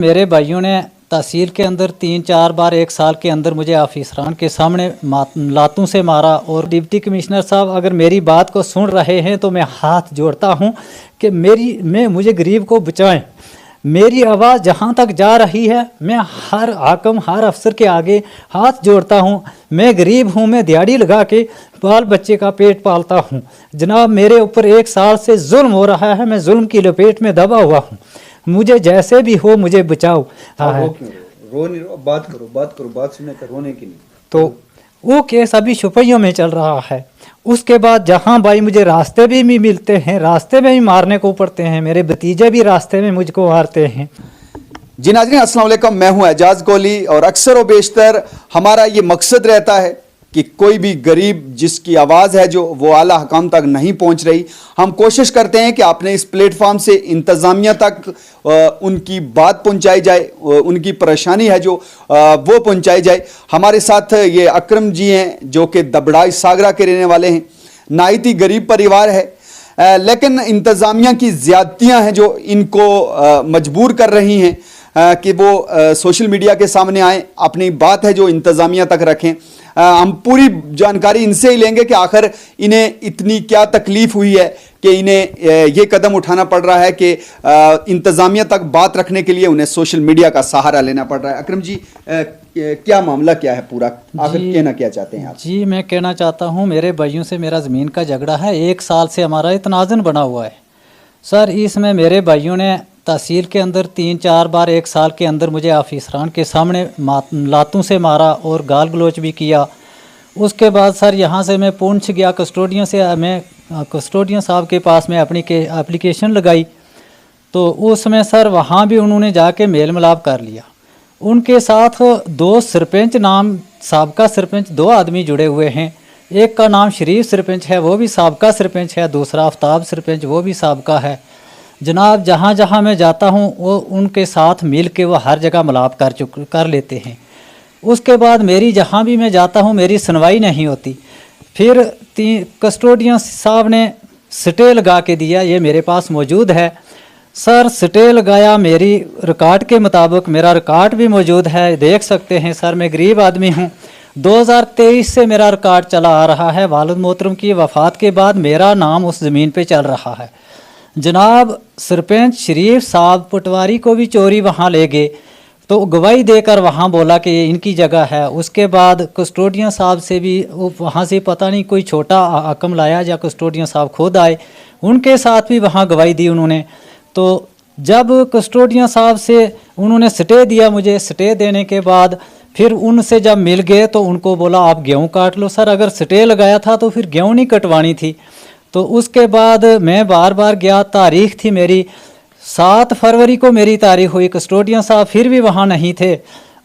मेरे भाइयों ने तहसील के अंदर 3-4 बार एक साल के अंदर मुझे ऑफिसरान के सामने लातों से मारा। और डिप्टी कमिश्नर साहब अगर मेरी बात को सुन रहे हैं तो मैं हाथ जोड़ता हूं कि मुझे गरीब को बचाएं। मेरी आवाज़ जहां तक जा रही है मैं हर हाकम हर अफसर के आगे हाथ जोड़ता हूं। मैं गरीब हूं, मैं दिहाड़ी लगा के बाल बच्चे का पेट पालता हूं। जनाब मेरे ऊपर 1 साल से जुल्म हो रहा है, मैं जुल्म की लपेट में दबा हुआ हूं। मुझे जैसे भी हो मुझे बचाओ। रो नहीं रो, बात करो, बात सुनने का रोने की नहीं। तो वो केस अभी शुपैयों में चल रहा है। उसके बाद जहां भाई मुझे रास्ते भी मिलते हैं, रास्ते में ही मारने को पड़ते हैं। मेरे भतीजे भी रास्ते में मुझको मारते हैं। जी नाज़रीन, अस्सलाम वालेकुम, मैं हूं एजाज कोहली और अक्सर व बेशतर हमारा ये मकसद रहता है कि कोई भी गरीब जिसकी आवाज़ है जो वो आला हकाम तक नहीं पहुंच रही, हम कोशिश करते हैं कि अपने इस प्लेटफॉर्म से इंतज़ामिया तक उनकी बात पहुंचाई जाए, उनकी परेशानी है जो वो पहुंचाई जाए। हमारे साथ ये अकरम जी हैं जो कि दबड़ाई सागरा के रहने वाले हैं। नाहित ही गरीब परिवार है, लेकिन इंतज़ामिया की ज़्यादतियाँ हैं जो इनको मजबूर कर रही हैं कि वो सोशल मीडिया के सामने आएँ, अपनी बात है जो इंतज़ामिया तक रखें। हम पूरी जानकारी इनसे ही लेंगे कि आखिर इन्हें इतनी क्या तकलीफ हुई है कि इन्हें ये कदम उठाना पड़ रहा है कि इंतज़ामिया तक बात रखने के लिए उन्हें सोशल मीडिया का सहारा लेना पड़ रहा है। अकरम जी, क्या मामला क्या है पूरा, आखिर कहना क्या चाहते हैं आप? जी मैं कहना चाहता हूँ, मेरे भाइयों से मेरा ज़मीन का झगड़ा है। 1 साल से हमारा तनाज़ुन बना हुआ है सर। इसमें मेरे भाइयों ने तहसील के अंदर 3-4 बार 1 साल के अंदर मुझे ऑफिसरान के सामने लातों से मारा और गाल गलोच भी किया। उसके बाद सर यहाँ से मैं पूंछ गया कस्टोडियन से, मैं कस्टोडियन साहब के पास में अपनी के एप्लीकेशन लगाई। तो उसमें सर वहाँ भी उन्होंने जाके मेल मिलाप कर लिया। उनके साथ 2 सरपंच नाम साबका सरपंच 2 आदमी जुड़े हुए हैं। एक का नाम शरीफ सरपंच है, वो भी साबका सरपंच है। दूसरा आफ्ताब सरपंच, वो भी साबका है। जनाब जहाँ जहाँ मैं जाता हूँ वो उनके साथ मिल के वो हर जगह मिलाप कर लेते हैं। उसके बाद मेरी जहाँ भी मैं जाता हूँ मेरी सुनवाई नहीं होती। फिर कस्टोडियन साहब ने स्टे लगा के दिया, ये मेरे पास मौजूद है सर। स्टे लगाया मेरी रिकॉर्ड के मुताबिक, मेरा रिकॉर्ड भी मौजूद है, देख सकते हैं सर। मैं गरीब आदमी हूँ। 2023 से मेरा रिकॉर्ड चला आ रहा है। वालिद मोहतरम की वफ़ात के बाद मेरा नाम उस ज़मीन पे चल रहा है। जनाब सरपंच शरीफ साहब पटवारी को भी चोरी वहाँ ले गए, तो गवाही देकर वहाँ बोला कि ये इनकी जगह है। उसके बाद कस्टोडियन साहब से भी वहाँ से पता नहीं कोई छोटा हकम लाया या कस्टोडियन साहब खुद आए, उनके साथ भी वहाँ गवाही दी उन्होंने। तो जब कस्टोडियन साहब से उन्होंने स्टे दिया, मुझे स्टे देने के बाद फिर उनसे जब मिल गए तो उनको बोला आप गेहूँ काट लो। सर अगर स्टे लगाया था तो फिर गेहूँ नहीं कटवानी थी। तो उसके बाद मैं बार बार गया, तारीख थी मेरी 7 फरवरी को मेरी तारीख हुई। कस्टोडियन साहब फिर भी वहाँ नहीं थे।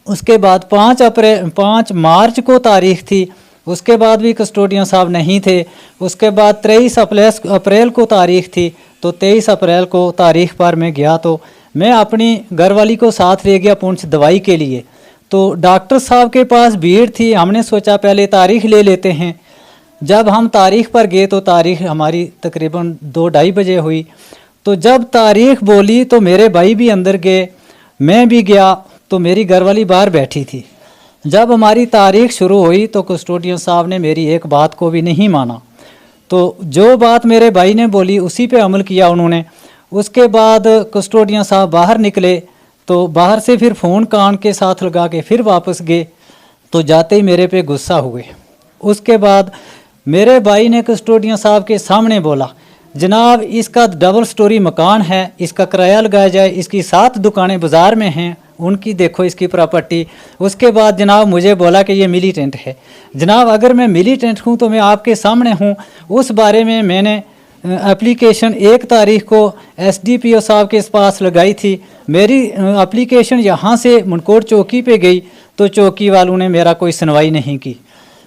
उसके बाद 5 मार्च को तारीख थी, उसके बाद भी कस्टोडियन साहब नहीं थे। उसके बाद 23 अप्रैल को तारीख थी, तो 23 अप्रैल को तारीख पर मैं गया तो मैं अपनी घरवाली को साथ ले गया पुंछ दवाई के लिए। तो डॉक्टर साहब के पास भीड़ थी, हमने सोचा पहले तारीख ले लेते हैं। जब हम तारीख पर गए तो तारीख हमारी तकरीबन 2-2:30 बजे हुई। तो जब तारीख बोली तो मेरे भाई भी अंदर गए, मैं भी गया, तो मेरी घरवाली बाहर बैठी थी। जब हमारी तारीख शुरू हुई तो कस्टोडियन साहब ने मेरी एक बात को भी नहीं माना। तो जो बात मेरे भाई ने बोली उसी पे अमल किया उन्होंने। उसके बाद कस्टोडियन साहब बाहर निकले, तो बाहर से फिर फ़ोन कान के साथ लगा के फिर वापस गए। तो जाते ही मेरे पे गुस्सा हुए। उसके बाद मेरे भाई ने कस्टोडियन साहब के सामने बोला, जनाब इसका डबल स्टोरी मकान है, इसका किराया लगाया जाए, इसकी 7 दुकानें बाज़ार में हैं, उनकी देखो इसकी प्रॉपर्टी। उसके बाद जनाब मुझे बोला कि ये मिलिटेंट है। जनाब अगर मैं मिलिटेंट हूँ तो मैं आपके सामने हूँ। उस बारे में मैंने एप्लीकेशन 1 तारीख को SDPO साहब के पास लगाई थी। मेरी एप्लीकेशन यहाँ से मनकोट चौकी पे गई तो चौकी वालों ने मेरा कोई सुनवाई नहीं की।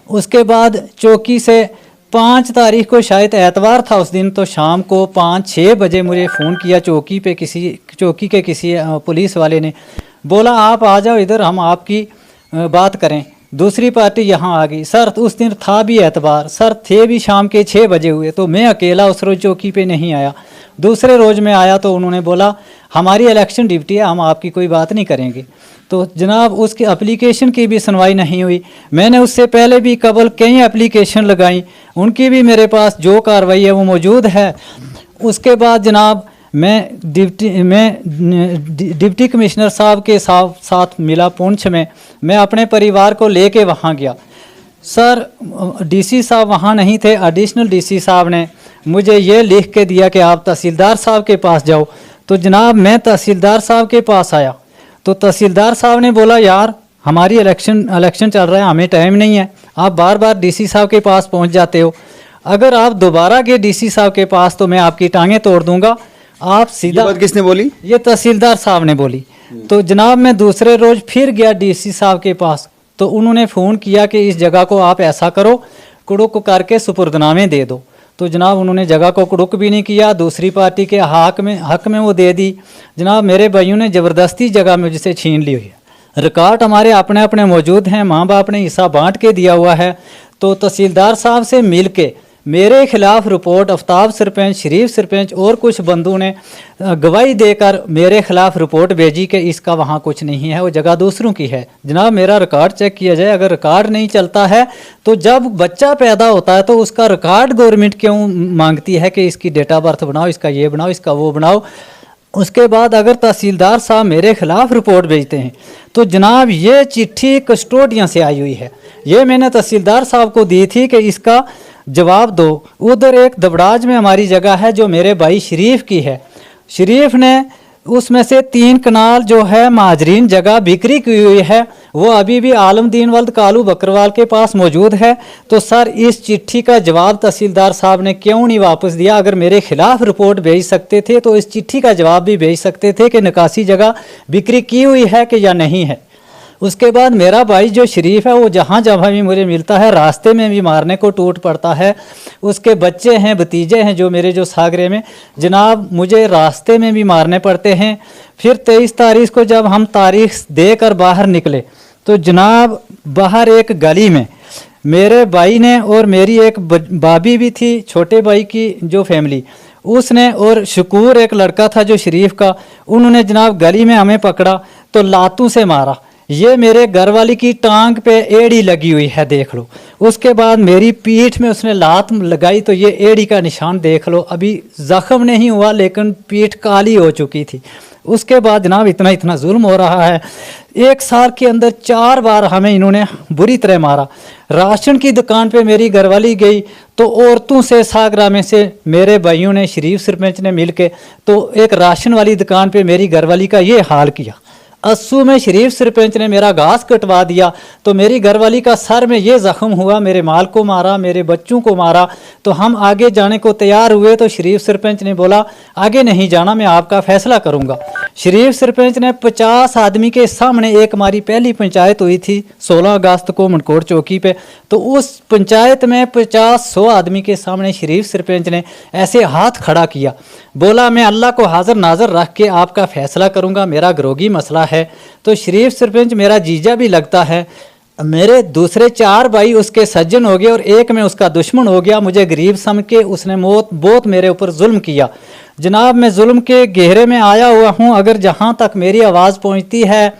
उसके बाद चौकी से 5 तारीख को, शायद एतवार था उस दिन, तो शाम को 5-6 बजे मुझे फ़ोन किया चौकी के किसी पुलिस वाले ने, बोला आप आ जाओ इधर, हम आपकी बात करें। दूसरी पार्टी यहाँ आ गई। सर उस दिन था भी एतबार, सर थे भी शाम के 6 बजे हुए, तो मैं अकेला उस रोज़ चौकी पे नहीं आया। दूसरे रोज़ में आया तो उन्होंने बोला हमारी इलेक्शन ड्यूटी है, हम आपकी कोई बात नहीं करेंगे। तो जनाब उसकी एप्लीकेशन की भी सुनवाई नहीं हुई। मैंने उससे पहले भी कबल कई एप्लीकेशन लगाई, उनकी भी मेरे पास जो कार्रवाई है वो मौजूद है। उसके बाद जनाब मैं डिप्टी कमिश्नर साहब के साथ मिला पुंछ में। मैं अपने परिवार को लेके वहाँ गया। सर डीसी साहब वहाँ नहीं थे, एडिशनल डीसी साहब ने मुझे ये लिख के दिया कि आप तहसीलदार साहब के पास जाओ। तो जनाब मैं तहसीलदार साहब के पास आया तो तहसीलदार साहब ने बोला यार हमारी इलेक्शन चल रहा है, हमें टाइम नहीं है, आप बार बार डीसी साहब के पास पहुँच जाते हो, अगर आप दोबारा गए डीसी साहब के पास तो मैं आपकी टांगें तोड़ दूंगा, आप सीधा। ये बात किसने बोली? ये तहसीलदार साहब ने बोली। तो जनाब मैं दूसरे रोज फिर गया डीसी साहब के पास, तो उन्होंने फ़ोन किया कि इस जगह को आप ऐसा करो कुड़ुक करके सुपुर्दनामे दे दो। तो जनाब उन्होंने जगह को कुड़ुक भी नहीं किया, दूसरी पार्टी के हक में वो दे दी। जनाब मेरे भाइयों ने ज़बरदस्ती जगह मुझसे छीन ली हुई है। रिकॉर्ड हमारे अपने अपने मौजूद हैं, माँ बाप ने हिस्सा बांट के दिया हुआ है। तो तहसीलदार साहब से मिल के मेरे खिलाफ रिपोर्ट आफ्ताब सरपंच, शरीफ सरपंच और कुछ बंदों ने गवाही देकर मेरे खिलाफ रिपोर्ट भेजी कि इसका वहाँ कुछ नहीं है, वो जगह दूसरों की है। जनाब मेरा रिकॉर्ड चेक किया जाए, अगर रिकॉर्ड नहीं चलता है तो जब बच्चा पैदा होता है तो उसका रिकॉर्ड गवर्नमेंट क्यों मांगती है कि इसकी डेट ऑफ बर्थ बनाओ, इसका ये बनाओ, इसका वो बनाओ। उसके बाद अगर तहसीलदार साहब मेरे खिलाफ रिपोर्ट भेजते हैं तो जनाब ये चिट्ठी कस्टोडियन से आई हुई है, ये मैंने तहसीलदार साहब को दी थी कि इसका जवाब दो। उधर एक दबड़ाज में हमारी जगह है जो मेरे भाई शरीफ की है, शरीफ ने उसमें से 3 कनाल जो है महाजरीन जगह बिक्री की हुई है, वो अभी भी आलमदीन वल्द कालू बकरवाल के पास मौजूद है। तो सर इस चिट्ठी का जवाब तहसीलदार साहब ने क्यों नहीं वापस दिया? अगर मेरे खिलाफ रिपोर्ट भेज सकते थे तो इस चिट्ठी का जवाब भी भेज सकते थे कि निकासी जगह बिक्री की हुई है कि या नहीं है। उसके बाद मेरा भाई जो शरीफ है वो जहाँ जहाँ भी मुझे मिलता है रास्ते में भी मारने को टूट पड़ता है। उसके बच्चे हैं, भतीजे हैं जो मेरे जो सागरे में, जनाब मुझे रास्ते में भी मारने पड़ते हैं। फिर 23 तारीख को जब हम तारीख देकर बाहर निकले तो जनाब बाहर एक गली में मेरे भाई ने और मेरी एक भाभी भी थी, छोटे भाई की जो फैमिली, उसने और शकूर एक लड़का था जो शरीफ का, उन्होंने जनाब गली में हमें पकड़ा तो लातों से मारा। ये मेरे घर वाली की टांग पे एड़ी लगी हुई है, देख लो। उसके बाद मेरी पीठ में उसने लात लगाई तो ये एड़ी का निशान देख लो, अभी जख्म नहीं हुआ लेकिन पीठ काली हो चुकी थी। उसके बाद जनाब इतना जुल्म हो रहा है। 1 साल के अंदर 4 बार हमें इन्होंने बुरी तरह मारा। राशन की दुकान पे मेरी घरवाली गई तो औरतों से सागरा में से मेरे भाइयों ने, शरीफ सरपंच ने मिल के तो एक राशन वाली दुकान पे मेरी घरवाली का ये हाल किया। 80 में शरीफ सरपंच ने मेरा घास कटवा दिया तो मेरी घरवाली का सर में ये जख्म हुआ, मेरे माल को मारा, मेरे बच्चों को मारा। तो हम आगे जाने को तैयार हुए तो शरीफ सरपंच ने बोला आगे नहीं जाना, मैं आपका फैसला करूंगा। शरीफ सरपंच ने 50 आदमी के सामने, एक हमारी पहली पंचायत हुई थी 16 अगस्त को मनकोट चौकी पे, तो उस पंचायत में 50-100 आदमी के सामने शरीफ सरपंच ने ऐसे हाथ खड़ा किया, बोला मैं अल्लाह को हाजिर नाजर रख के आपका फैसला करूंगा, मेरा घरोगी मसला है। तो शरीफ सरपंच मेरा जीजा भी लगता है, मेरे दूसरे 4 भाई उसके सज्जन हो गए और एक में उसका दुश्मन हो गया। मुझे गरीब समझ के उसने बहुत मेरे ऊपर जुल्म किया। जनाब मैं जुल्म के गहरे में आया हुआ हूँ। अगर जहाँ तक मेरी आवाज़ पहुँचती है,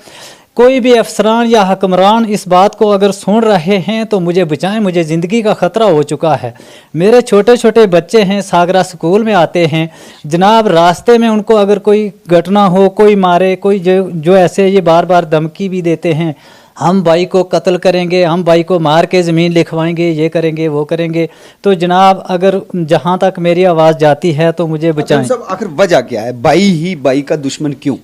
कोई भी अफसरान या हुक्मरान इस बात को अगर सुन रहे हैं तो मुझे बचाएं, मुझे ज़िंदगी का ख़तरा हो चुका है। मेरे छोटे छोटे बच्चे हैं, सागरा स्कूल में आते हैं जनाब, रास्ते में उनको अगर कोई घटना हो, कोई मारे, कोई जो ऐसे ये बार बार धमकी भी देते हैं, हम भाई को कत्ल करेंगे, हम भाई को मार के ज़मीन लिखवाएंगे, ये करेंगे वो करेंगे। तो जनाब अगर जहाँ तक मेरी आवाज़ जाती है तो मुझे बचाएं। सब आखिर वजह क्या है? भाई ही भाई का दुश्मन क्यों?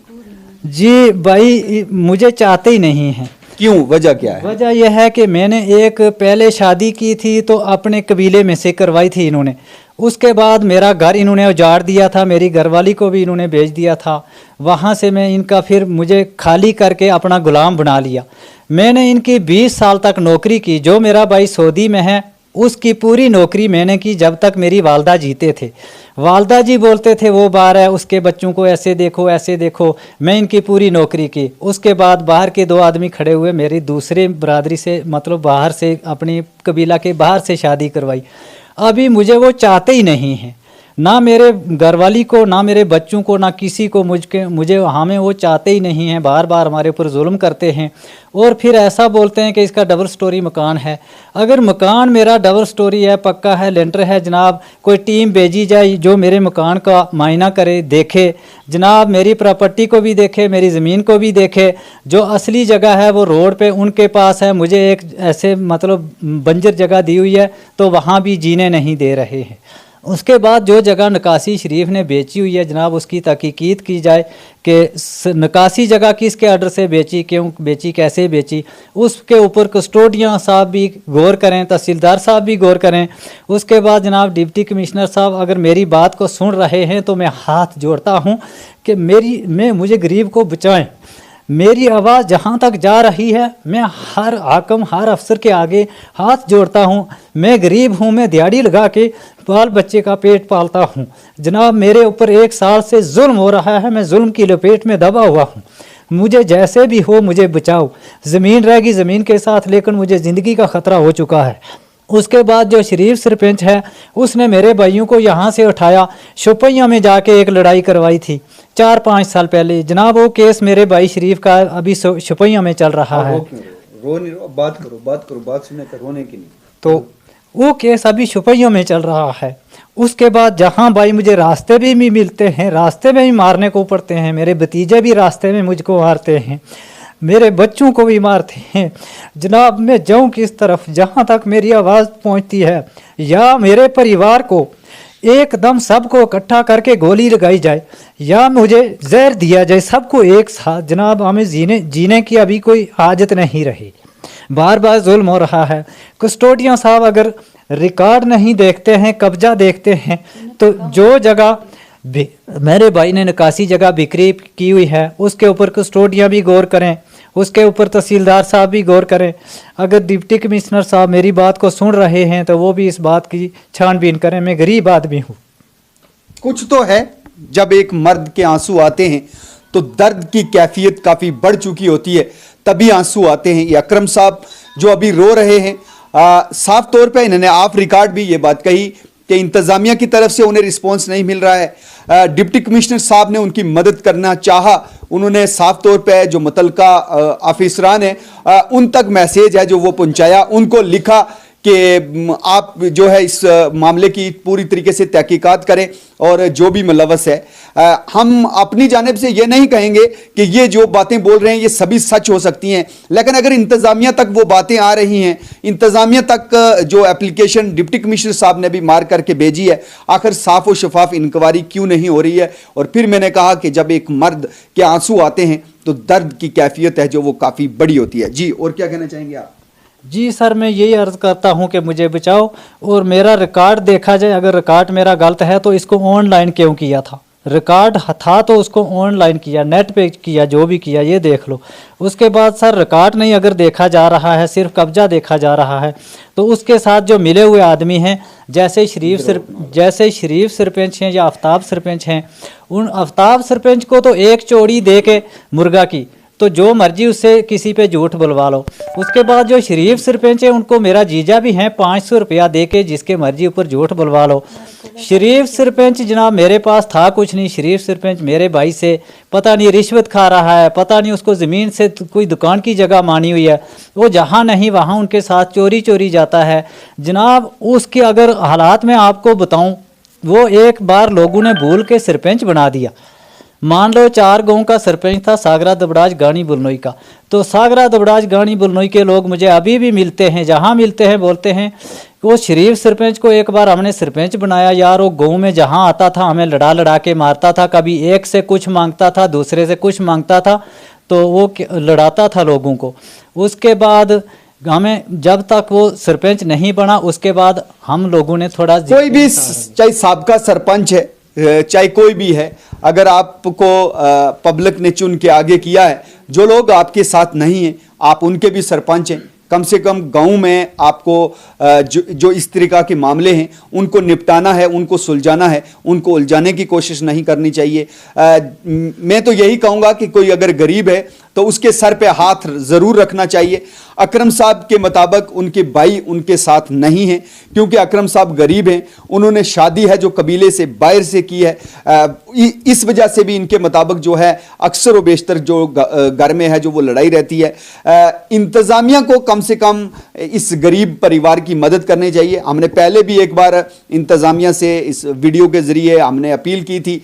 जी भाई मुझे चाहते ही नहीं हैं। क्यों? वजह क्या है? वजह यह है कि मैंने एक पहले शादी की थी तो अपने कबीले में से करवाई थी इन्होंने। उसके बाद मेरा घर इन्होंने उजाड़ दिया था, मेरी घरवाली को भी इन्होंने भेज दिया था। वहाँ से मैं इनका फिर मुझे खाली करके अपना गुलाम बना लिया। मैंने इनकी 20 साल तक नौकरी की। जो मेरा भाई सऊदी में है उसकी पूरी नौकरी मैंने की जब तक मेरी वालदा जीते थे। वालदा जी बोलते थे वो बाहर है, उसके बच्चों को ऐसे देखो, मैं इनकी पूरी नौकरी की। उसके बाद बाहर के 2 आदमी खड़े हुए, मेरी दूसरे बरादरी से मतलब बाहर से अपनी कबीला के बाहर से शादी करवाई। अभी मुझे वो चाहते ही नहीं हैं, ना मेरे घरवाली को, ना मेरे बच्चों को, ना किसी को। मुझे हमें वो चाहते ही नहीं हैं, बार बार हमारे ऊपर जुल्म करते हैं। और फिर ऐसा बोलते हैं कि इसका डबल स्टोरी मकान है। अगर मकान मेरा डबल स्टोरी है, पक्का है, लेंटर है जनाब, कोई टीम भेजी जाए जो मेरे मकान का मायना करे, देखे जनाब, मेरी प्रॉपर्टी को भी देखे, मेरी ज़मीन को भी देखे। जो असली जगह है वो रोड पे उनके पास है, मुझे एक ऐसे मतलब बंजर जगह दी हुई है, तो वहाँ भी जीने नहीं दे रहे हैं। उसके बाद जो जगह नकासी शरीफ ने बेची हुई है जनाब, उसकी तहकीकीत की जाए कि नकासी जगह किसके आर्डर से बेची, क्यों बेची, कैसे बेची। उसके ऊपर कस्टोडियन साहब भी गौर करें, तहसीलदार साहब भी गौर करें। उसके बाद जनाब डिप्टी कमिश्नर साहब अगर मेरी बात को सुन रहे हैं तो मैं हाथ जोड़ता हूँ कि मुझे गरीब को बचाएं। मेरी आवाज़ जहाँ तक जा रही है, मैं हर हाकम, हर अफसर के आगे हाथ जोड़ता हूँ। मैं गरीब हूँ, मैं दिहाड़ी लगा के बाल बच्चे का पेट पालता हूँ जनाब। मेरे ऊपर 1 साल से जुल्म हो रहा है, मैं जुल्म की लपेट में दबा हुआ हूँ। मुझे जैसे भी हो मुझे बचाओ। ज़मीन रहेगी ज़मीन के साथ, लेकिन मुझे ज़िंदगी का ख़तरा हो चुका है। उसके बाद जो शरीफ सरपंच है उसने मेरे भाइयों को यहाँ से उठाया, शुपैया में जाके एक लड़ाई करवाई थी 4-5 साल पहले जनाब। वो केस मेरे भाई शरीफ का अभी शुपैया में चल रहा है। रो नहीं रो, बात करो, बात सुनने का रोने की नहीं। तो वो केस अभी शुपैया में चल रहा है। उसके बाद जहाँ भाई मुझे रास्ते भी मिलते हैं, रास्ते में भी मारने को पड़ते हैं, मेरे भतीजे भी रास्ते में मुझको मारते हैं, मेरे बच्चों को भी मारते हैं जनाब। मैं जाऊँ किस तरफ? जहाँ तक मेरी आवाज़ पहुँचती है, या मेरे परिवार को एकदम सबको इकट्ठा करके गोली लगाई जाए, या मुझे जहर दिया जाए सबको एक साथ जनाब। हमें जीने की अभी कोई हाजत नहीं रही, बार बार जुल्म हो रहा है। कस्टोडियन साहब अगर रिकॉर्ड नहीं देखते हैं, कब्जा देखते हैं, तो जो जगह मेरे भाई ने निकासी जगह बिक्री की हुई है उसके ऊपर कस्टोडियन भी गौर करें, उसके ऊपर तहसीलदार साहब भी गौर करें। अगर डिप्टी कमिश्नर साहब मेरी बात को सुन रहे हैं तो वो भी इस बात की छानबीन करें। मैं गरीब आदमी हूँ। कुछ तो है, जब एक मर्द के आंसू आते हैं तो दर्द की कैफियत काफ़ी बढ़ चुकी होती है, तभी आंसू आते हैं। ये अकरम साहब जो अभी रो रहे हैं, साफ तौर पे इन्होंने ऑफ रिकॉर्ड भी ये बात कही कि इंतज़ामिया की तरफ से उन्हें रिस्पॉन्स नहीं मिल रहा है। डिप्टी कमिश्नर साहब ने उनकी मदद करना चाहा, उन्होंने साफ तौर पे जो मुतलका ऑफिसरान है उन तक मैसेज है जो वो पहुंचाया, उनको लिखा कि आप जो है इस मामले की पूरी तरीके से तहकीकात करें और जो भी मुलव्वस है, हम अपनी जानिब से ये नहीं कहेंगे कि ये जो बातें बोल रहे हैं ये सभी सच हो सकती हैं, लेकिन अगर इंतज़ामिया तक वो बातें आ रही हैं, इंतज़ामिया तक जो एप्लीकेशन डिप्टी कमिश्नर साहब ने भी मार करके भेजी है, आखिर साफ और शफाफ इंक्वायरी क्यों नहीं हो रही है? और फिर मैंने कहा कि जब एक मर्द के आंसू आते हैं तो दर्द की कैफियत है जो वो काफ़ी बड़ी होती है। जी, और क्या कहना चाहेंगे आप? जी सर, मैं यही अर्ज़ करता हूँ कि मुझे बचाओ और मेरा रिकॉर्ड देखा जाए। अगर रिकॉर्ड मेरा गलत है तो इसको ऑनलाइन क्यों किया था? रिकॉर्ड था तो उसको ऑनलाइन किया, नेट पे किया, जो भी किया ये देख लो। उसके बाद सर रिकॉर्ड नहीं अगर देखा जा रहा है, सिर्फ कब्जा देखा जा रहा है, तो उसके साथ जो मिले हुए आदमी हैं जैसे शरीफ सरपंच हैं या आफ्ताब सरपंच हैं, उन आफ्ताब सरपंच को तो एक चोड़ी दे के मुर्गा की, तो जो मर्जी उससे किसी पे झूठ बुलवा लो। उसके बाद जो शरीफ सरपंच है उनको मेरा जीजा भी हैं, 500 रुपया दे के जिसके मर्जी ऊपर झूठ बुलवा लो। शरीफ सरपंच जनाब मेरे पास था कुछ नहीं, शरीफ सरपंच मेरे भाई से पता नहीं रिश्वत खा रहा है, पता नहीं उसको ज़मीन से कोई दुकान की जगह मानी हुई है, वो जहाँ नहीं वहाँ उनके साथ चोरी चोरी जाता है जनाब। उसके अगर हालात मैं आपको बताऊँ, वो एक बार लोगों ने भूल के सरपंच बना दिया। मान लो 4 गांव का सरपंच था, सागरा दबड़ाज गानी बुलनोई का, तो सागरा दबड़ाज गानी बुलनोई के लोग मुझे अभी भी मिलते हैं, जहाँ मिलते हैं बोलते हैं वो शरीफ सरपंच को एक बार हमने सरपंच बनाया यार, वो गांव में जहाँ आता था हमें लड़ा लड़ा के मारता था, कभी एक से कुछ मांगता था, दूसरे से कुछ मांगता था, तो वो लड़ाता था लोगों को। उसके बाद हमें जब तक वो सरपंच नहीं बना, उसके बाद हम लोगों ने थोड़ा, कोई भी चाहे साबका सरपंच है चाहे कोई भी है, अगर आपको पब्लिक ने चुन के आगे किया है, जो लोग आपके साथ नहीं हैं आप उनके भी सरपंच हैं, कम से कम गांव में आपको जो इस तरीका के मामले हैं उनको निपटाना है, उनको सुलझाना है, उनको उलझाने की कोशिश नहीं करनी चाहिए। मैं तो यही कहूँगा कि कोई अगर गरीब है तो उसके सर पे हाथ ज़रूर रखना चाहिए। अकरम साहब के मुताबिक उनके भाई उनके साथ नहीं हैं, क्योंकि अकरम साहब गरीब हैं, उन्होंने शादी है जो कबीले से बाहर से की है। इस वजह से भी इनके मुताबिक जो है अक्सर व बेशतर जो घर में है जो वो लड़ाई रहती है। इंतज़ामिया को कम से कम इस गरीब परिवार की मदद करनी चाहिए। हमने पहले भी एक बार इंतज़ामिया से इस वीडियो के ज़रिए हमने अपील की थी,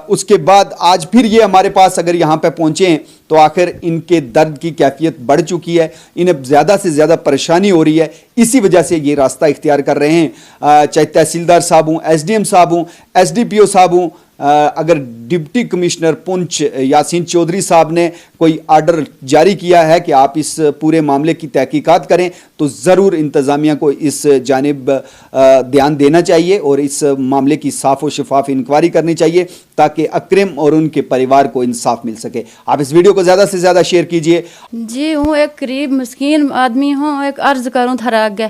उसके बाद आज फिर ये हमारे पास अगर यहाँ पे पहुँचे हैं तो आखिर इनके दर्द की कैफियत बढ़ चुकी है, इन्हें ज़्यादा से ज़्यादा परेशानी हो रही है, इसी वजह से ये रास्ता इख्तियार कर रहे हैं। चाहे तहसीलदार साहब हूँ, एसडीएम साहब हूँ, एसडीपीओ साहब हूँ, अगर डिप्टी कमिश्नर पुंछ यासीन चौधरी साहब ने कोई आर्डर जारी किया है कि आप इस पूरे मामले की तहकीकात करें, तो ज़रूर इंतज़ामिया को इस जानिब ध्यान देना चाहिए और इस मामले की साफ़ और शफाफ इंक्वायरी करनी चाहिए ताकि अकरम और उनके परिवार को इंसाफ मिल सके। आप इस वीडियो को ज़्यादा से ज़्यादा शेयर कीजिए। जी हूँ एक गरीब मस्कीन आदमी हूँ, एक अर्ज करूँ थारा आगे,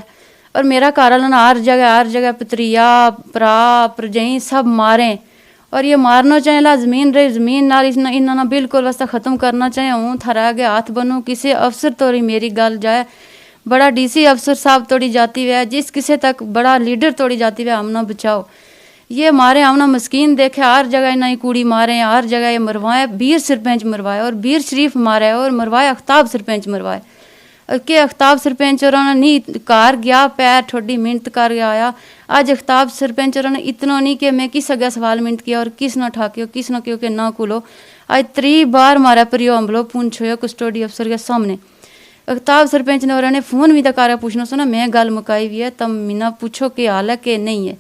और मेरा कारण हर जगह पतरिया भरा परजई सब मारें, और ये मारना चाहे जमीन रही जमीन नाल इन्होंने बिल्कुल वास्ता ख़त्म करना चाहे। हूँ थारा आगे हाथ बनूँ, किसी अफसर तोड़ी मेरी गल जाए, बड़ा डीसी अफसर साहब तोड़ी जाती है, जिस किसी तक बड़ा लीडर तोड़ी जाती है, हमना बचाओ। ये मारे हमना मस्कीन देखे, हर जगह इन्हें कूड़ी मारे, हर जगह ये मरवाए। बीर सरपंच मरवाए और बीर शरीफ मारे और मरवाए अख्ताब सरपंच मरवाए, और के अख्ताब सरपंच और नी कार गया पैर ठोडी मिनट कर गया आया। आज अख्ताब सरपंच और इतना नहीं कि मैं किस अगे सवाल मिनट किया और किस ना ठाकियो किस ना क्यों के ना कुलो। आज 3 बार मारा परियो हमलो पूछ हो कस्टोडी अफसर के सामने। अख्ताब सरपंच ने और फोन भी तक पूछना सुना, मैं गल मुकाई हुई है, तम मीना पूछो कि हाल है कि नहीं है।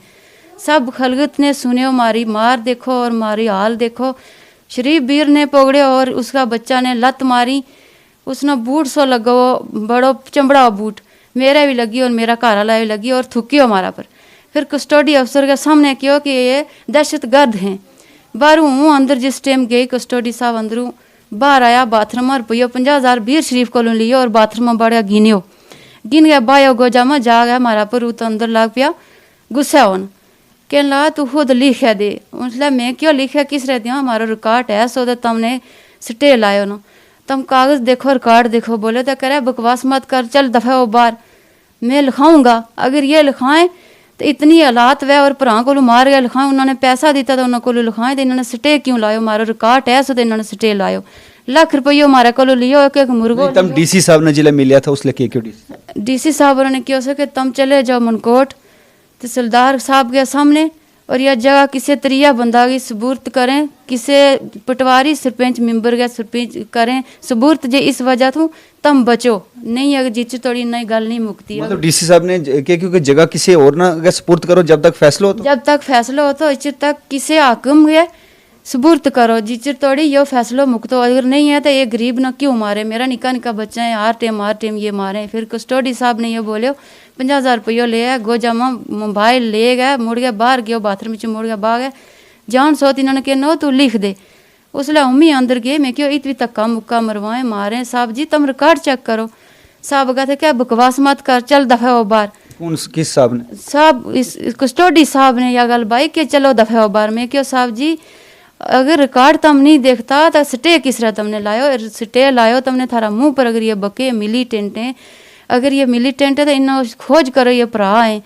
सब खलगत ने सुने मारी मार देखो और मारी हाल देखो। शरीफ बीर ने पकड़े और उसका बच्चा ने लत मारी, उसने बूट सो लगा, वो बड़ो चमड़ा बूट मेरा भी लगी और मेरा घर वाला भी लगी और थुकियो हमारा पर। फिर कस्टोडी अफसर के सामने क्यों कि ये दहशत गर्द हैं। बाहरों हूँ अंदर जिस टाइम गई कस्टोडी साहब अंदरों बाहर आया, बाथरूम और रुपये 50,000 बीर शरीफ को लियो और बाथरूम में बढ़िया गिनियो, गिन गया बायो गोजा में जा गया हमारा पर। वो तो अंदर लग पिया गुस्सा होन, कहने लगा तू खुद लिखे दे। उसने मैं क्यों लिखे किस रहती हूँ, हमारा रिकॉर्ड है सो तो तुमने स्टे लायो ना, तुम कागज देखो रिकॉर्ड देखो। बोले तो करे बकवास मत कर, चल दफा हो बार, मैं लिखाऊंगा। अगर ये लिखाएं तो इतनी हालात वह और भरा को मार गया लिखाएं, उन्होंने पैसा दिता तो उन्होंने को लिखाएं, तो इन्होंने स्टे क्यों लायो, मारो रिकॉर्ड है सो तो इन्होंने स्टे लायो। लाख रुपये मारे को लियो, एक मुर्गो। तम डीसी साहब ने जिले मिलिया था उसले क्यों डीसी साहब ने क्यों से कि तुम चले जाओ मनकोट तहसीलदार साहब के सामने, और यह जगह किसी तरिया बंदा की सबूरत करें, किसी पटवारी सरपंच मेंबर का सरपंच करें सबूरत, जे इस वजह तो तुम बचो, नहीं अगर जिच थोड़ी नई गल नहीं मुकती है। मतलब डीसी साहब ने क्योंकि जगह किसी और ना सपुर्द करो जब तक फैसला हो, तो जब तक फैसला हो तो इस तक किसी हाकिम के सबूरत करो, जिचर तोड़ी यो फैसलो मुक्त हो। अगर नहीं है तो ये गरीब ना क्यों मारे, मेरा निका निका बच्चा है, हर टाइम ये मारे। फिर कस्टोडी साहब ने ये बोले 50,000 रुपये ले आया, गोजा में मोबाइल ले गया, मुड़ गया बाहर गया बाथरूम में मुड़ गया बाहर गया जान सोत इन्होंने कहना तू लिख दे। उसले हम ही अंदर गए, मैं क्यों इतनी धक्का मुक्का मरवाए मारे। साहब जी तुम रिकॉर्ड चेक करो। साहब कहते क्या बकवास मत कर, चल दफा हो बाहर। कौन किस साहब ने? साहब इस कस्टोडी साहब ने यह गल भाई कि चलो दफा हो बाहर। मैं क्यों साहब जी अगर रिकॉर्ड तुम नहीं देखता तो स्टे किस तरह तुमने लायो, स्टे लायो तुमने थारा मुंह पर। अगर ये बके मिलीटेंट हैं, अगर ये मिलीटेंट है तो इन्हें खोज करो ये भरा है,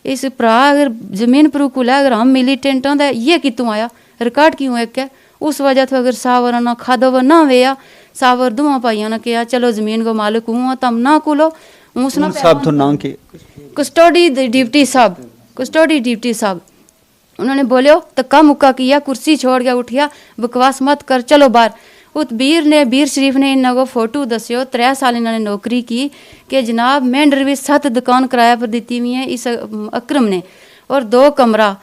इस भरा अगर जमीन पर कुल है, अगर हम मिलीटेंट हों तो ये कितों आया रिकॉर्ड क्यों एक है। उस वजह तो अगर सावर ना खादो व ना वेया सावर दुआ पाइया ना किया चलो जमीन को मालिक हूँ तम ना कुलो उसना साहब तो नाम के कस्टोडी डिप्टी साहब, कस्टोडी डिप्टी साहब उन्होंने बोले धक्का मुक्का किया, कुर्सी छोड़ गया उठिया, बकवास मत कर चलो बाहर। उत बीर शरीफ ने इन्हों को फोटो दस्यो 3 साल इन्होंने नौकरी की कि जनाब मेंढर भी 7 दुकान किराया पर दी हुई है इस अकरम ने और 2 कमरा,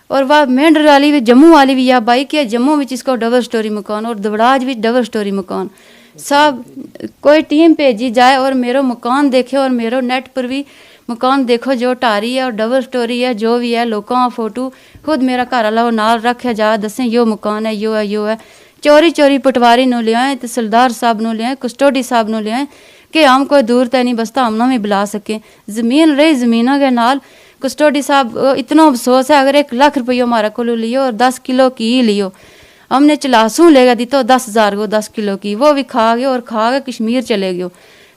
और वह मेंढर वाली भी जम्मू वाली भी यह बाई कि जम्मू में इसको डबल स्टोरी मकान और दबड़ाज भी डबल स्टोरी मकान। सब कोई टीम भेजी जाए और मेरो मकान देखे और मेरो नेट पर भी मकान देखो जो टारी है और डबल स्टोरी है जो भी है, लोगों का फोटो खुद मेरा घर वाला वो नाल रखे जा दसें यो मकान है यो है यो है। चोरी चोरी पटवारी नो ले आए, तहसीलदार साहब नो ले आए, कस्टोडी साहब नो ले आए, कि हम कोई दूर तय नहीं बसता हम ना भी बुला सकें। जमीन रही जमीनों के नाल कस्टोडी साहब इतना अफसोस है, अगर 1 लाख रुपये हमारा को लियो और 10 किलो की लियो, हमने चलासू लेगा दी तो 10,000 को 10 किलो की, वो भी खा गए और खा के कश्मीर चले गयो,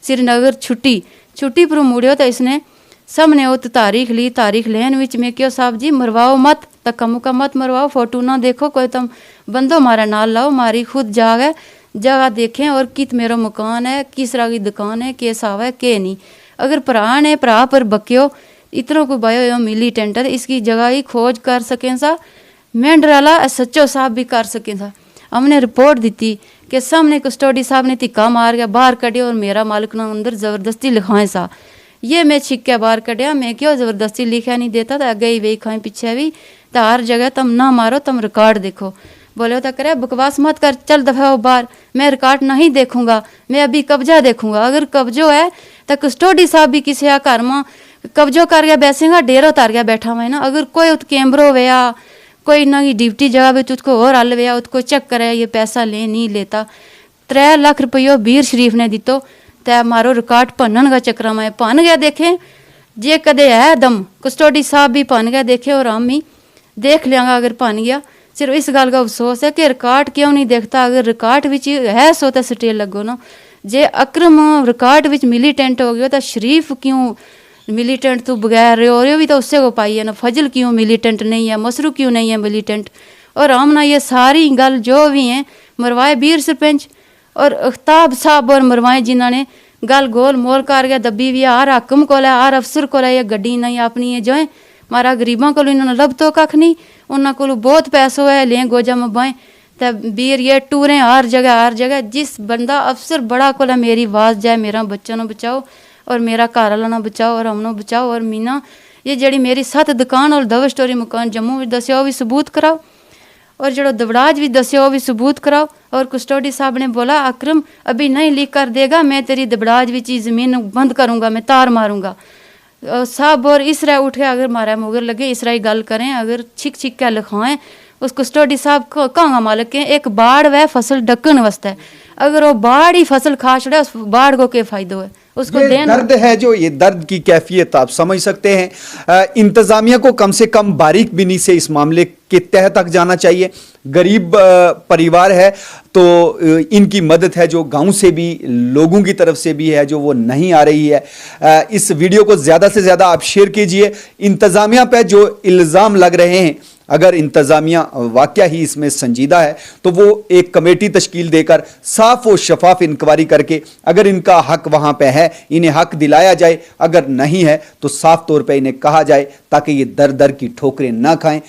श्रीनगर छुट्टी पर मुड़ियो तो इसने सबने वो तारीख ली, तारीख लेन विच में क्यों साहब जी मरवाओ मत, तक्का मुक्का मत मरवाओ, फोटो ना देखो, कोई तुम बंदो मारा नाल लाओ, मारी खुद जगह देखें और कित मेरो मकान है, किस तरह की दुकान है, के साव है के नहीं। अगर भरा ने भरा पर बक्यो इतनों को बायो मिलीटेंट है, इसकी जगह ही खोज कर सकें सा, मेंढराला SHO साहब भी कर सकें था। हमने रिपोर्ट दी थी कि सामने कस्टोडी साहब ने तिक्का मार के बाहर कढ़े और मेरा मालिक ना अंदर ज़बरदस्ती लिखाएं सा, ये मैं छिक के बाहर कढ़िया, मैं क्यों ज़बरदस्ती लिखा नहीं देता था, अगे ही वही खाएं पीछे भी, तो हर जगह तुम ना मारो, तुम रिकॉर्ड देखो। बोले तो करे बकवास मत कर, चल दफा हो बाहर, मैं रिकॉर्ड नहीं देखूंगा, मैं अभी कब्जा देखूंगा। अगर कब्जो है तो कस्टोडी साहब भी किसी घर में कब्जो कर गया बैसेगा, डेरो तार गया बैठा हुआ है ना, अगर कोई उत कैमरो वया कोई ना की ड्यूटी जगह भी उसको और हल वया उसको चेक करे ये पैसा ले नहीं लेता। 3 लाख रुपये बीर शरीफ ने दितो, तै मारो रिकॉर्ड भनन का चक्कर में भन गया, देखें जे कदे है दम कस्टोडी साहब भी भन गया देखे और हम ही देख लियांगा अगर भन गया। सिर्फ इस गल का अफसोस है कि रिकॉर्ड क्यों नहीं देखता, अगर रिकॉर्ड विच है सो तो स्टेल लगो ना, जे अक्रम रिकॉर्ड विच मिलीटेंट हो गया तो शरीफ क्यों मिलीटेंट तो बगैर रहे और भी तो उससे को पाई है ना, फजल क्यों मिलीटेंट नहीं है, मसरू क्यों नहीं है मिलीटेंट। और हम ना ये सारी गल जो भी हैं मरवाए बीर सरपंच और अख्ताब साहब और मरवाए जिन्होंने गल गोल मोल कर गया दबी भी हर हकम को हर अफसर को ये गड्डी नहीं अपनी है जो है मारा गरीबों को इन्होंने लब तो कख नहीं, उन्होंने को बहुत पैसों है लें गोजा मबाएं तो बीर ये टूरें हर जगह जिस बंदा अफसर बड़ा को मेरी आवाज़ जाए, मेरा बच्चा ना बचाओ और मेरा घर वाला ना बचाओ और हमनों बचाओ और मीना ये जड़ी मेरी 7 दुकान और 2 स्टोरी मकान जम्मू में दस्या भी सबूत कराओ और जो दबड़ाज भी दस्या भी सबूत कराओ। और कस्टोडी साहब ने बोला अक्रम अभी नहीं लिख कर देगा मैं तेरी दबड़ाज भी चीज़ ज़मीन बंद करूँगा, मैं तार मारूंगा साहब। और इस रहा उठ के अगर मारा मुगर लगे इस रहा गल करें, अगर छिक के लिखाएं उस कस्टोडी साहब को कहाँ मालिक के एक बाढ़ वह फसल डकन वास्ते, अगर वो बाढ़ ही फसल खा छड़े उस बाढ़ को क्या फायदा है उसको देना। दर्द है जो ये दर्द की कैफियत आप समझ सकते हैं। इंतजामिया को कम से कम बारीक बिनी से इस मामले के तह तक जाना चाहिए। गरीब परिवार है तो इनकी मदद है जो गांव से भी लोगों की तरफ से भी है जो वो नहीं आ रही है। इस वीडियो को ज़्यादा से ज़्यादा आप शेयर कीजिए। इंतजामिया पे जो इल्ज़ाम लग रहे हैं अगर इंतजामिया वाकया ही इसमें संजीदा है तो वो एक कमेटी तश्कील देकर साफ और शफाफ इंक्वायरी करके अगर इनका हक वहां पे है इन्हें हक दिलाया जाए, अगर नहीं है तो साफ तौर पे इन्हें कहा जाए ताकि ये दर दर की ठोकरें ना खाएं,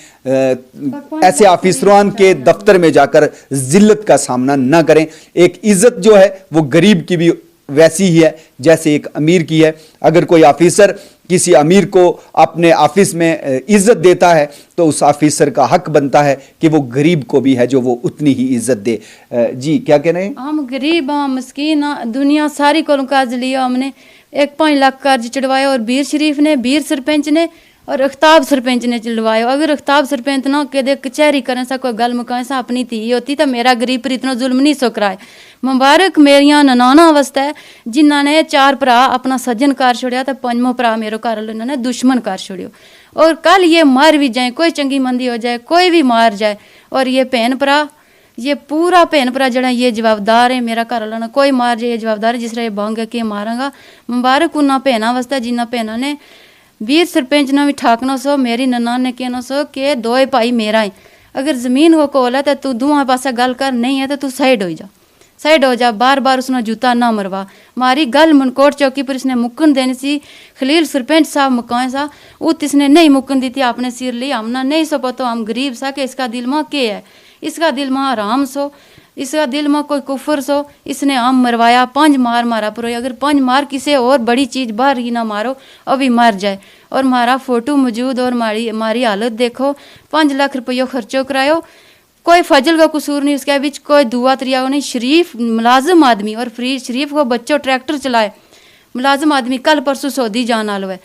ऐसे ऑफिसरान के दफ्तर में जाकर जिल्लत का सामना ना करें। एक इज्जत जो है वो गरीब की भी वैसी ही है जैसे एक अमीर की है। अगर कोई ऑफिसर किसी अमीर को अपने ऑफिस में इज्जत देता है तो उस ऑफिसर का हक बनता है कि वो गरीब को भी है जो वो उतनी ही इज्जत दे। जी क्या कह रहे हैं? हम गरीब हम मस्कीन दुनिया सारी को कर्ज लिया, हमने 5 लाख कर्ज चढ़वाया और बीर शरीफ ने बीर सरपंच ने और अख्ताब सरपंच ने चढ़वाया। अगर अख्ताब सरपंच ना कदे कचहरी करें सा कोई गल मुकाए सा अपनी धी होती तो मेरा गरीब पर इतना जुल्म नहीं सो कराए। मुबारक मेरिया ननाना वास्ते जिन्होंने 4 भरा अपना सज्जन कर छोड़िया तो 5वां भरा मेरो घर वाले इन्होंने दुश्मन कर छोड़ियो। और कल ये मार भी जाए, कोई चंगी मंदी हो जाए, कोई भी मार जाए और ये भैन भरा ये पूरा भैन भरा जड़ा ये जवाबदार है, मेरा घर वाला ना कोई मार जाए ये जवाबदार है जिस तरह ये बंग के मारांगा। मुबारक उन्होंने भैन वास्ते जिन्होंने भैनों ने बीर सरपंच ने भी ठाकना सो, मेरी ननान ने कहना सो कि 2 भाई मेरा है, अगर जमीन हो कोल है तो तू दोवां पासा गल कर, नहीं है तो तू साइड हो जा, बार बार उसने जूता ना मरवा। मारी गल मनकोट चौकी पर इसने मुक्कन देनी सी, खलील सरपंच साहब मुकाए सा उत इसने नहीं मुक्कन दी थी अपने सिर ली। हमना नहीं सो पतो हम गरीब सा कि इसका दिल में के है, इसका दिल में आराम सो, इसका दिल में कोई कुफर सो, इसने आम मरवाया 5 मार मारा पर अगर 5 मार किसी और बड़ी चीज़ बाहर ही ना मारो अभी मर जाए। और मारा फोटो मौजूद और मारी हालत देखो, 5 लाख रुपये खर्चो करायो, कोई फजल का कसूर नहीं, उसके बीच कोई दुआ तरिया नहीं। शरीफ मुलाजिम आदमी और फ्री शरीफ को बच्चों ट्रैक्टर चलाए, मुलाजिम आदमी कल परसों सऊदी जान आलो है,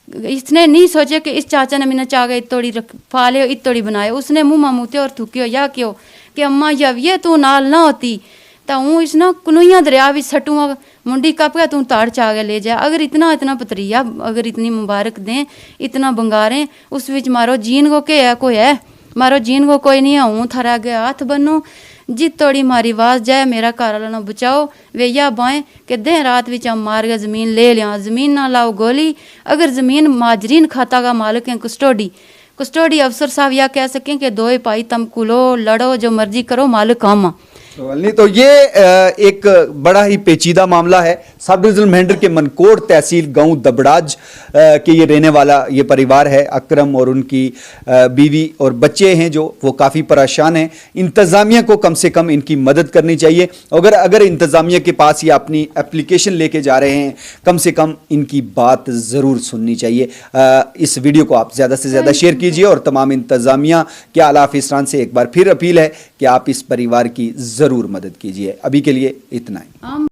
इसने नहीं सोचे कि इस चाचा ने मैंने चाह इत तोड़ी फाले इत तोड़ी बनाए, उसने मुँह मामूते और थूकियो या क्यों कि अम्मा जब ये तू नाल ना होती तो हूँ इस ना कनुइया दरिया भी सटूँ मुंडी कप गया तू ताड़ चा के ले जा। अगर इतना इतना पतरिया अगर इतनी मुबारक दें, इतना बंगारें, उस विच मारो जीन को के है कोई है, मारो जीन को कोई नहीं है, हूँ थरा गया हाथ बनू जित तोड़ी मारी आवाज जाए, मेरा घर वाला ना बचाओ वेया बाएं कि दिन रात विच हम मार के ज़मीन ले लिया, ज़मीन ना लाओ गोली। अगर ज़मीन माजरीन खाता का मालिक है कस्टोडी अफसर साहब यह कह सकें कि दो भाई तुम कुलो लड़ो जो मर्जी करो मालिक हम। नहीं तो ये एक बड़ा ही पेचीदा मामला है। सब डिविजनल महेंद्र के मनकोट तहसील गांव दबड़ाज के ये रहने वाला ये परिवार है। अकरम और उनकी बीवी और बच्चे हैं जो वो काफ़ी परेशान हैं। इंतज़ामिया को कम से कम इनकी मदद करनी चाहिए। अगर इंतज़ामिया के पास ये अपनी एप्लीकेशन लेके जा रहे हैं, कम से कम इनकी बात ज़रूर सुननी चाहिए। इस वीडियो को आप ज़्यादा से ज़्यादा शेयर कीजिए और तमाम इंतज़ामिया के आला अफसरान से एक बार फिर अपील है कि आप इस परिवार की ज़रूर मदद कीजिए। अभी के लिए इतना ही।